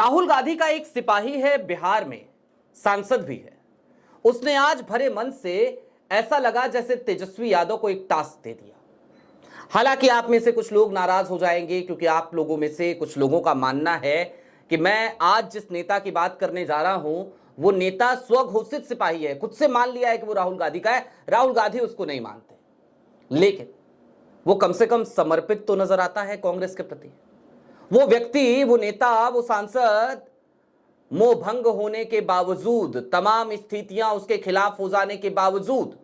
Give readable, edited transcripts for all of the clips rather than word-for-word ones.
राहुल गांधी का एक सिपाही है बिहार में, सांसद भी है। उसने आज भरे मन से ऐसा लगा जैसे तेजस्वी यादव को एक टास्क दे दिया। हालांकि आप में से कुछ लोग नाराज हो जाएंगे क्योंकि आप लोगों में से कुछ लोगों का मानना है कि मैं आज जिस नेता की बात करने जा रहा हूं वो नेता स्वघोषित सिपाही है, खुद से मान लिया है कि वो राहुल गांधी का है। राहुल गांधी उसको नहीं मानते, लेकिन वो कम से कम समर्पित तो नजर आता है कांग्रेस के प्रति। वो व्यक्ति, वो नेता, वो सांसद मोह भंग होने के बावजूद, तमाम स्थितियां उसके खिलाफ हो जाने के बावजूद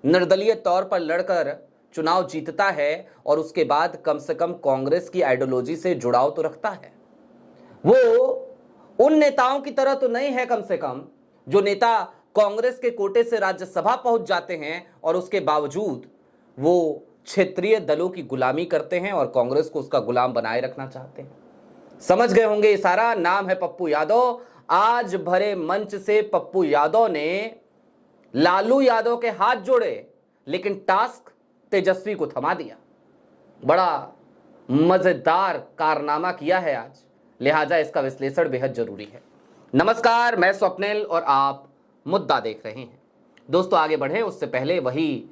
निर्दलीय तौर पर लड़कर चुनाव जीतता है और उसके बाद कम से कम कांग्रेस की आइडियोलॉजी से जुड़ाव तो रखता है। वो उन नेताओं की तरह तो नहीं है कम से कम जो नेता कांग्रेस के कोटे से राज्यसभा पहुंच जाते हैं और उसके बावजूद वो क्षेत्रीय दलों की गुलामी करते हैं और कांग्रेस को उसका गुलाम बनाए रखना चाहते हैं। समझ गए होंगे इशारा, नाम है पप्पू यादव। आज भरे मंच से पप्पू यादव ने लालू यादव के हाथ जोड़े, लेकिन टास्क तेजस्वी को थमा दिया। बड़ा मजेदार कारनामा किया है आज, लिहाजा इसका विश्लेषण बेहद जरूरी है। नमस्कार, मैं स्वप्निल और आप मुद्दा देख रहे हैं। दोस्तों, आगे बढ़े उससे पहले वही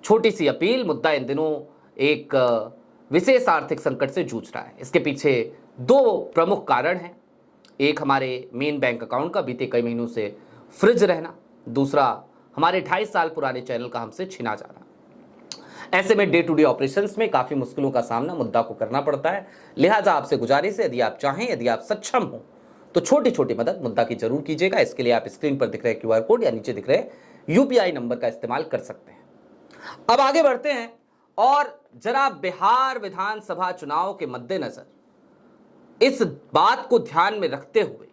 छोटी सी अपील। मुद्दा इन दिनों एक विशेष आर्थिक संकट से जूझ रहा है। इसके पीछे दो प्रमुख कारण हैं। एक, हमारे मेन बैंक अकाउंट का बीते कई महीनों से फ्रिज रहना। दूसरा, हमारे 28 साल पुराने चैनल का हमसे छिना जाना। ऐसे में डे टू डे ऑपरेशंस में काफी मुश्किलों का सामना मुद्दा को करना पड़ता है। लिहाजा आपसे गुजारिश है, यदि आप चाहें, यदि आप सक्षम हो तो छोटी छोटी मदद मुद्दा की जरूर कीजिएगा। इसके लिए आप स्क्रीन पर दिख रहे QR कोड या नीचे दिख रहे UPI नंबर का इस्तेमाल कर सकते हैं। अब आगे बढ़ते हैं और जरा बिहार विधानसभा चुनाव के मद्देनजर इस बात को ध्यान में रखते हुए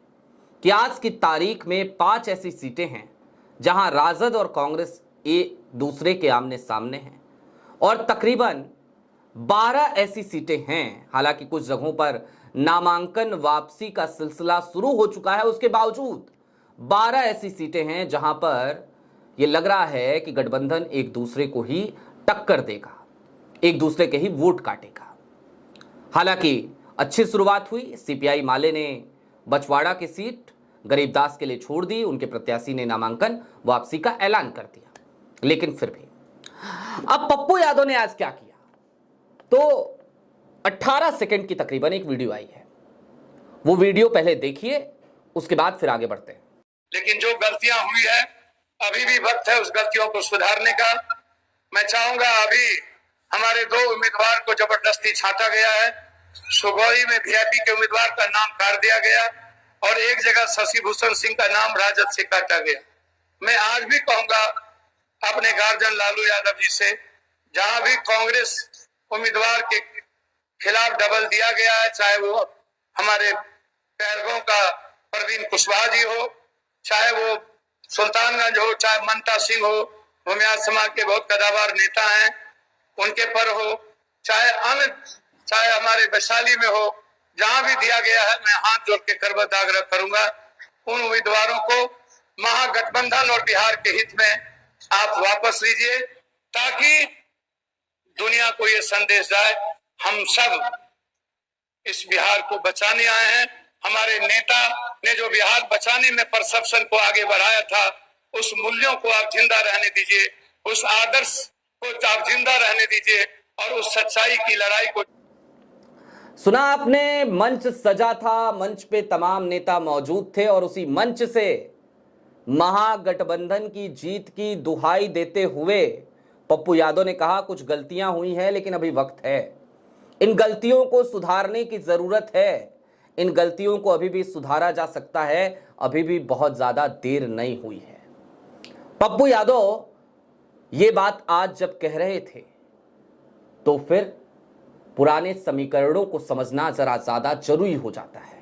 कि आज की तारीख में 5 ऐसी सीटें हैं जहां राजद और कांग्रेस एक दूसरे के आमने सामने हैं और तकरीबन 12 ऐसी सीटें हैं। हालांकि कुछ जगहों पर नामांकन वापसी का सिलसिला शुरू हो चुका है, उसके बावजूद 12 ऐसी सीटें हैं जहां पर यह लग रहा है कि गठबंधन एक दूसरे को ही टक्कर देगा, एक दूसरे के ही वोट काटेगा। हालांकि अच्छी शुरुआत हुई। CPI माले ने बछवाड़ा की सीट गरीबदास के लिए छोड़ दी, उनके प्रत्याशी ने नामांकन वापसी का ऐलान कर दिया। लेकिन फिर भी अब पप्पू यादव ने आज क्या किया, तो 18 सेकंड की तकरीबन एक वीडियो आई है। वो वीडियो पहले देखिए, उसके बाद फिर आगे बढ़ते हैं। लेकिन जो गलतियां हुई है, अभी भी वक्त है उस गलतियों को सुधारने का। मैं चाहूंगा, अभी हमारे 2 उम्मीदवार को जबरदस्ती छांटा गया है। सुगौली में VIP के उम्मीदवार का नाम काट दिया गया और एक जगह शशि भूषण सिंह का नाम राजद से काटा गया। मैं आज भी कहूंगा अपने गार्जियन लालू यादव जी से, जहां भी कांग्रेस उम्मीदवार के खिलाफ डबल दिया गया है, चाहे वो हमारे पहलगांव का परवीन कुशवाहा जी हो, चाहे वो सुल्तानगंज हो, चाहे मनता सिंह हो, भूमियार समाज के बहुत कदावर नेता हैं, उनके पर हो, चाहे हमारे वैशाली में हो, जहां भी दिया गया है, मैं हाथ जोड़ के करबद्ध आग्रह करूंगा उन उम्मीदवारों को महागठबंधन और बिहार के हित में आप वापस लीजिए, ताकि दुनिया को ये संदेश जाए हम सब इस बिहार को बचाने आए हैं। हमारे नेता ने जो बिहार बचाने में परसेप्शन को आगे बढ़ाया था, उस मूल्यों को आप जिंदा रहने दीजिए, उस आदर्श को आप जिंदा रहने दीजिए और उस सच्चाई की लड़ाई को। सुना आपने, मंच सजा था, मंच पे तमाम नेता मौजूद थे और उसी मंच से महागठबंधन की जीत की दुहाई देते हुए पप्पू यादव ने कहा कुछ गलतियां हुई हैं लेकिन अभी वक्त है, इन गलतियों को सुधारने की जरूरत है, इन गलतियों को अभी भी सुधारा जा सकता है, अभी भी बहुत ज्यादा देर नहीं हुई है। पप्पू यादव ये बात आज जब कह रहे थे तो फिर पुराने समीकरणों को समझना जरा ज्यादा जरूरी हो जाता है।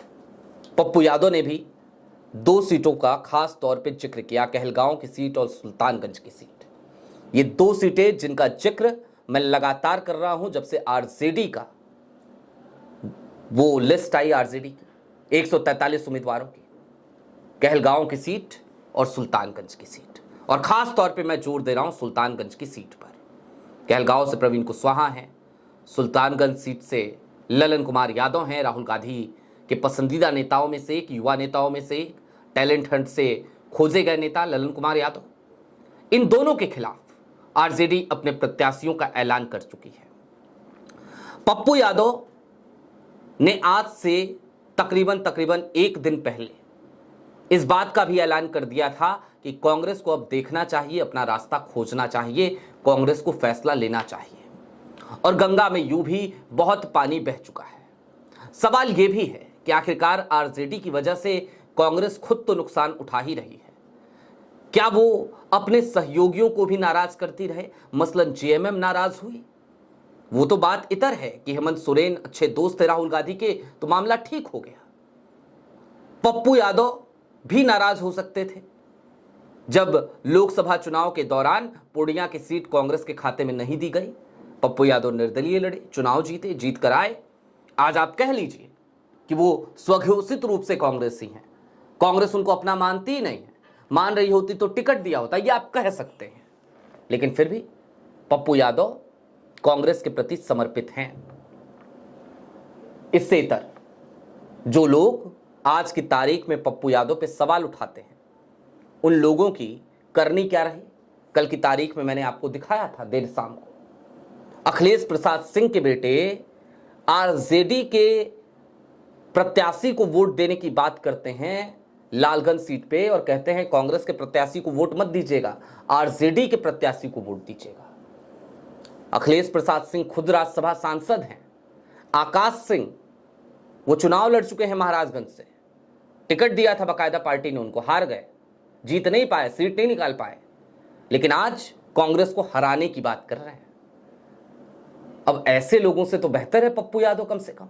पप्पू यादव ने भी 2 सीटों का खास तौर पे जिक्र किया, कहलगांव की सीट और सुल्तानगंज की सीट। ये 2 सीटें जिनका जिक्र मैं लगातार कर रहा हूं जब से RJD का वो लिस्ट आई, RJD की 143 उम्मीदवारों की, कहलगांव की सीट और सुल्तानगंज की सीट। और खास तौर पे मैं जोर दे रहा हूं सुल्तानगंज की सीट पर। कहलगांव से प्रवीण कुशवाहा हैं, सुल्तानगंज सीट से ललन कुमार यादव हैं, राहुल गांधी कि पसंदीदा नेताओं में से एक, युवा नेताओं में से एक, टैलेंट हंट से खोजे गए नेता ललन कुमार यादव, इन दोनों के खिलाफ आरजेडी अपने प्रत्याशियों का ऐलान कर चुकी है। पप्पू यादव ने आज से तकरीबन एक दिन पहले इस बात का भी ऐलान कर दिया था कि कांग्रेस को अब देखना चाहिए, अपना रास्ता खोजना चाहिए, कांग्रेस को फैसला लेना चाहिए। और गंगा में यूं भी बहुत पानी बह चुका है। सवाल यह भी है कि आखिरकार आरजेडी की वजह से कांग्रेस खुद तो नुकसान उठा ही रही है, क्या वो अपने सहयोगियों को भी नाराज करती रहे? मसलन जेएमएम नाराज हुई, वो तो बात इतर है कि हेमंत सोरेन अच्छे दोस्त थे राहुल गांधी के, तो मामला ठीक हो गया। पप्पू यादव भी नाराज हो सकते थे जब लोकसभा चुनाव के दौरान पूर्णिया की सीट कांग्रेस के खाते में नहीं दी गई। पप्पू यादव निर्दलीय लड़े, चुनाव जीते, जीत कर आए। आज आप कह लीजिए कि वो स्वघोषित रूप से कांग्रेसी हैं, कांग्रेस उनको अपना मानती ही नहीं है, मान रही होती तो टिकट दिया होता, ये आप कह सकते हैं। लेकिन फिर भी पप्पू यादव कांग्रेस के प्रति समर्पित हैं। इससे इतर जो लोग आज की तारीख में पप्पू यादव पे सवाल उठाते हैं, उन लोगों की करनी क्या रही? कल की तारीख में मैंने आपको दिखाया था देर शाम को, अखिलेश प्रसाद सिंह के बेटे आरजेडी के प्रत्याशी को वोट देने की बात करते हैं लालगंज सीट पे, और कहते हैं कांग्रेस के प्रत्याशी को वोट मत दीजिएगा, आरजेडी के प्रत्याशी को वोट दीजिएगा। अखिलेश प्रसाद सिंह खुद राज्यसभा सांसद हैं। आकाश सिंह वो चुनाव लड़ चुके हैं महाराजगंज से, टिकट दिया था बकायदा पार्टी ने उनको, हार गए, जीत नहीं पाए, सीट नहीं निकाल पाए, लेकिन आज कांग्रेस को हराने की बात कर रहे हैं। अब ऐसे लोगों से तो बेहतर है पप्पू यादव, कम से कम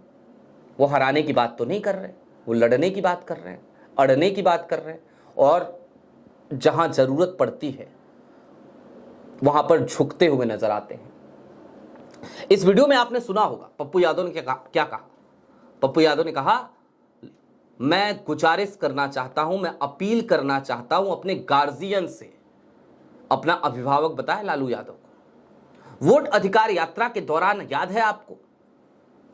वो हराने की बात तो नहीं कर रहे, वो लड़ने की बात कर रहे हैं, अड़ने की बात कर रहे हैं, और जहां जरूरत पड़ती है वहां पर झुकते हुए नजर आते हैं। इस वीडियो में आपने सुना होगा पप्पू यादव ने क्या कहा। पप्पू यादव ने कहा, मैं गुजारिश करना चाहता हूं, मैं अपील करना चाहता हूं अपने गार्जियन से, अपना अभिभावक बताया लालू यादव को। वोट अधिकार यात्रा के दौरान याद है आपको,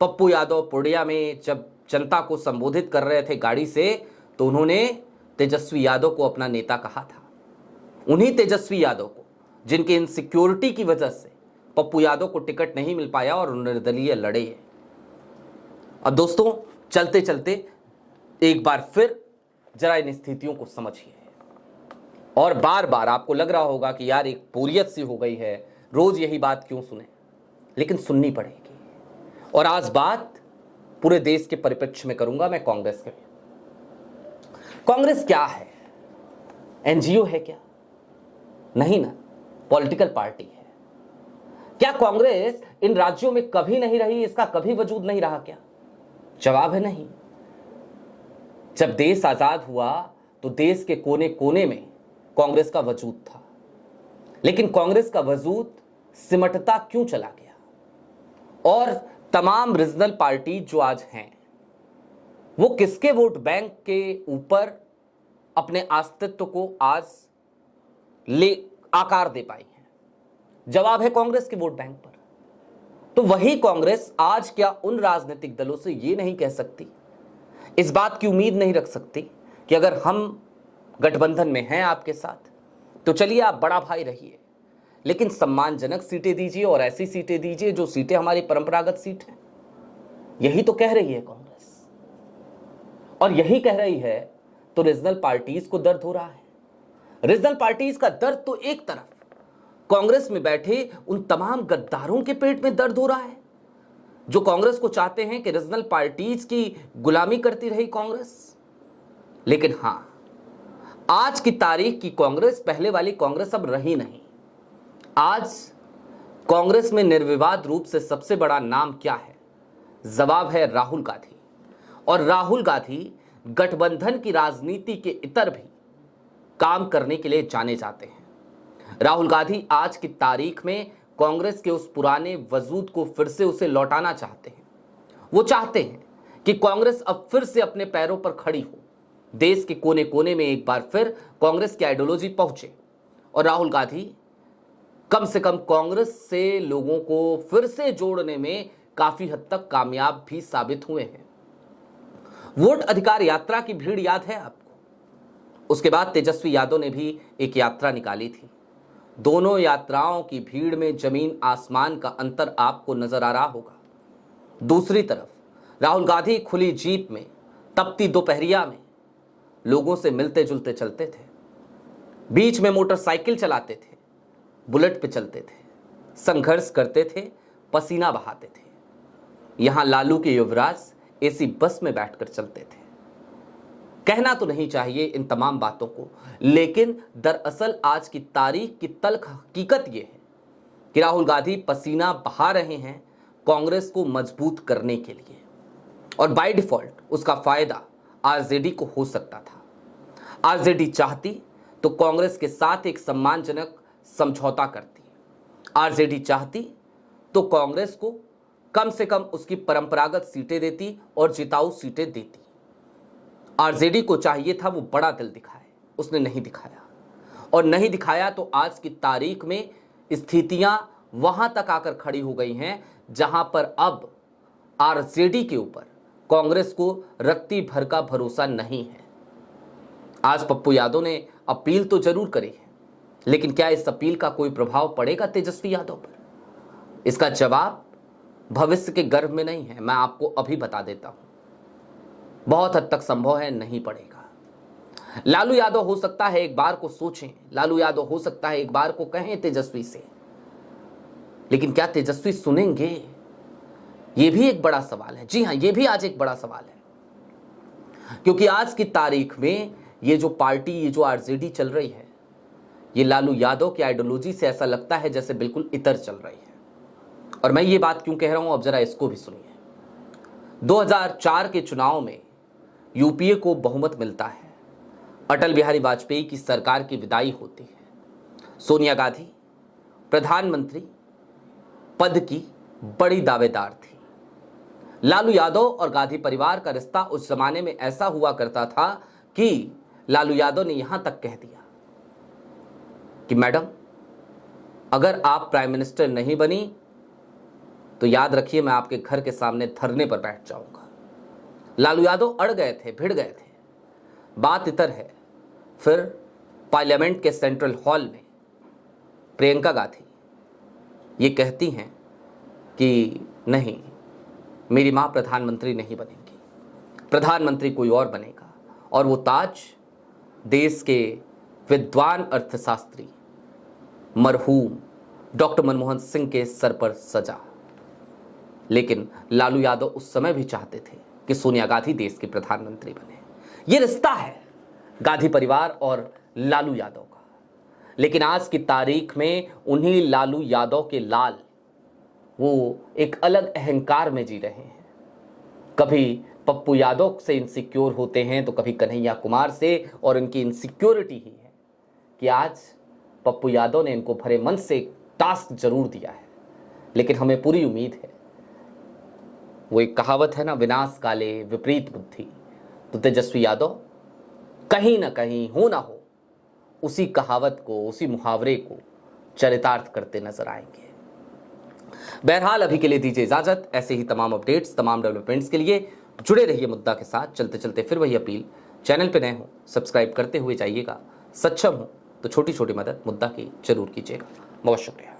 पप्पू यादव पूर्णिया में जब जनता को संबोधित कर रहे थे गाड़ी से, तो उन्होंने तेजस्वी यादव को अपना नेता कहा था। उन्हीं तेजस्वी यादव को जिनके इनसिक्योरिटी की वजह से पप्पू यादव को टिकट नहीं मिल पाया और निर्दलीय लड़े। अब दोस्तों चलते चलते एक बार फिर जरा इन स्थितियों को समझिए, और बार बार आपको लग रहा होगा कि यार एक बोरियत सी हो गई है, रोज यही बात क्यों सुने, लेकिन सुननी पड़ेगी। और आज बात पूरे देश के परिप्रेक्ष्य में करूंगा मैं कांग्रेस के। कांग्रेस क्या है? एनजीओ है क्या? नहीं ना, पॉलिटिकल पार्टी है। क्या कांग्रेस इन राज्यों में कभी नहीं रही, इसका कभी वजूद नहीं रहा क्या? जवाब है नहीं। जब देश आजाद हुआ तो देश के कोने कोने में कांग्रेस का वजूद था, लेकिन कांग्रेस का वजूद सिमटता क्यों चला गया? और तमाम रीजनल पार्टी जो आज हैं, वो किसके वोट बैंक के ऊपर अपने अस्तित्व को आज ले आकार दे पाई है? जवाब है कांग्रेस के वोट बैंक पर। तो वही कांग्रेस आज क्या उन राजनीतिक दलों से ये नहीं कह सकती, इस बात की उम्मीद नहीं रख सकती कि अगर हम गठबंधन में हैं आपके साथ तो चलिए आप बड़ा भाई रहिए, लेकिन सम्मानजनक सीटें दीजिए और ऐसी सीटें दीजिए जो सीटें हमारी परंपरागत सीट हैं। यही तो कह रही है कांग्रेस, और यही कह रही है तो रीजनल पार्टीज को दर्द हो रहा है। रीजनल पार्टीज का दर्द तो एक तरफ, कांग्रेस में बैठे उन तमाम गद्दारों के पेट में दर्द हो रहा है जो कांग्रेस को चाहते हैं कि रीजनल पार्टीज की गुलामी करती रही कांग्रेस। लेकिन हां, आज की तारीख की कांग्रेस पहले वाली कांग्रेस अब रही नहीं। आज कांग्रेस में निर्विवाद रूप से सबसे बड़ा नाम क्या है? जवाब है राहुल गांधी। और राहुल गांधी गठबंधन की राजनीति के इतर भी काम करने के लिए जाने जाते हैं। राहुल गांधी आज की तारीख में कांग्रेस के उस पुराने वजूद को फिर से उसे लौटाना चाहते हैं। वो चाहते हैं कि कांग्रेस अब फिर से अपने पैरों पर खड़ी हो, देश के कोने कोने में एक बार फिर कांग्रेस की आइडियोलॉजी पहुंचे। और राहुल गांधी कम से कम कांग्रेस से लोगों को फिर से जोड़ने में काफी हद तक कामयाब भी साबित हुए हैं। वोट अधिकार यात्रा की भीड़ याद है आपको? उसके बाद तेजस्वी यादव ने भी एक यात्रा निकाली थी। दोनों यात्राओं की भीड़ में जमीन आसमान का अंतर आपको नजर आ रहा होगा। दूसरी तरफ राहुल गांधी खुली जीप में तपती दोपहरिया में लोगों से मिलते जुलते चलते थे, बीच में मोटरसाइकिल चलाते थे, बुलेट पे चलते थे, संघर्ष करते थे, पसीना बहाते थे। यहां लालू के युवराज एसी बस में बैठकर चलते थे। कहना तो नहीं चाहिए इन तमाम बातों को, लेकिन दरअसल आज की तारीख की तल्ख हकीकत यह है कि राहुल गांधी पसीना बहा रहे हैं कांग्रेस को मजबूत करने के लिए, और बाय डिफॉल्ट उसका फायदा आरजेडी को हो सकता था। आरजेडी चाहती तो कांग्रेस के साथ एक सम्मानजनक समझौता करती। आरजेडी चाहती तो कांग्रेस को कम से कम उसकी परंपरागत सीटें देती और जिताऊ सीटें देती। आरजेडी को चाहिए था वो बड़ा दिल दिखाए, उसने नहीं दिखाया, और नहीं दिखाया तो आज की तारीख में स्थितियां वहां तक आकर खड़ी हो गई हैं जहां पर अब आरजेडी के ऊपर कांग्रेस को रत्ती भर का भरोसा नहीं है। आज पप्पू यादव ने अपील तो जरूर करी है, लेकिन क्या इस अपील का कोई प्रभाव पड़ेगा तेजस्वी यादव पर? इसका जवाब भविष्य के गर्भ में नहीं है, मैं आपको अभी बता देता हूं। बहुत हद तक संभव है नहीं पड़ेगा। लालू यादव हो सकता है एक बार को सोचें, लालू यादव हो सकता है एक बार को कहें तेजस्वी से, लेकिन क्या तेजस्वी सुनेंगे? यह भी एक बड़ा सवाल है। जी हां, यह भी आज एक बड़ा सवाल है, क्योंकि आज की तारीख में ये जो पार्टी, ये जो आरजेडी चल रही है, ये लालू यादव की आइडियोलॉजी से ऐसा लगता है जैसे बिल्कुल इतर चल रही है। और मैं ये बात क्यों कह रहा हूं, अब जरा इसको भी सुनिए। 2004 के चुनाव में यूपीए को बहुमत मिलता है, अटल बिहारी वाजपेयी की सरकार की विदाई होती है, सोनिया गांधी प्रधानमंत्री पद की बड़ी दावेदार थी। लालू यादव और गांधी परिवार का रिश्ता उस जमाने में ऐसा हुआ करता था कि लालू यादव ने यहां तक कह दिया कि मैडम, अगर आप प्राइम मिनिस्टर नहीं बनी तो याद रखिए मैं आपके घर के सामने धरने पर बैठ जाऊंगा। लालू यादव अड़ गए थे, भिड़ गए थे। बात इतर है, फिर पार्लियामेंट के सेंट्रल हॉल में प्रियंका गांधी ये कहती हैं कि नहीं, मेरी मां प्रधानमंत्री नहीं बनेंगी, प्रधानमंत्री कोई और बनेगा, और वो ताज देश के विद्वान अर्थशास्त्री मरहूम डॉक्टर मनमोहन सिंह के सर पर सजा। लेकिन लालू यादव उस समय भी चाहते थे कि सोनिया गांधी देश की प्रधानमंत्री बने। ये रिश्ता है गांधी परिवार और लालू यादव का। लेकिन आज की तारीख में उन्हीं लालू यादव के लाल वो एक अलग अहंकार में जी रहे हैं। कभी पप्पू यादव से इनसिक्योर होते हैं तो कभी कन्हैया कुमार से, और इनकी इनसिक्योरिटी ही है कि आज पप्पू यादव ने इनको भरे मन से एक टास्क जरूर दिया है। लेकिन हमें पूरी उम्मीद है, वो एक कहावत है ना, विनाश काले विपरीत बुद्धि, तो तेजस्वी यादव कहीं ना कहीं हो ना हो उसी कहावत को, उसी मुहावरे को चरितार्थ करते नजर आएंगे। बहरहाल अभी के लिए दीजिए इजाजत। ऐसे ही तमाम अपडेट्स, तमाम डेवलपमेंट्स के लिए जुड़े रहिए मुद्दा के साथ। चलते चलते फिर वही अपील, चैनल पे नए हो सब्सक्राइब करते हुए जाइएगा, सक्षम हो तो छोटी छोटी मदद मुद्दा की जरूर कीजिएगा। बहुत शुक्रिया।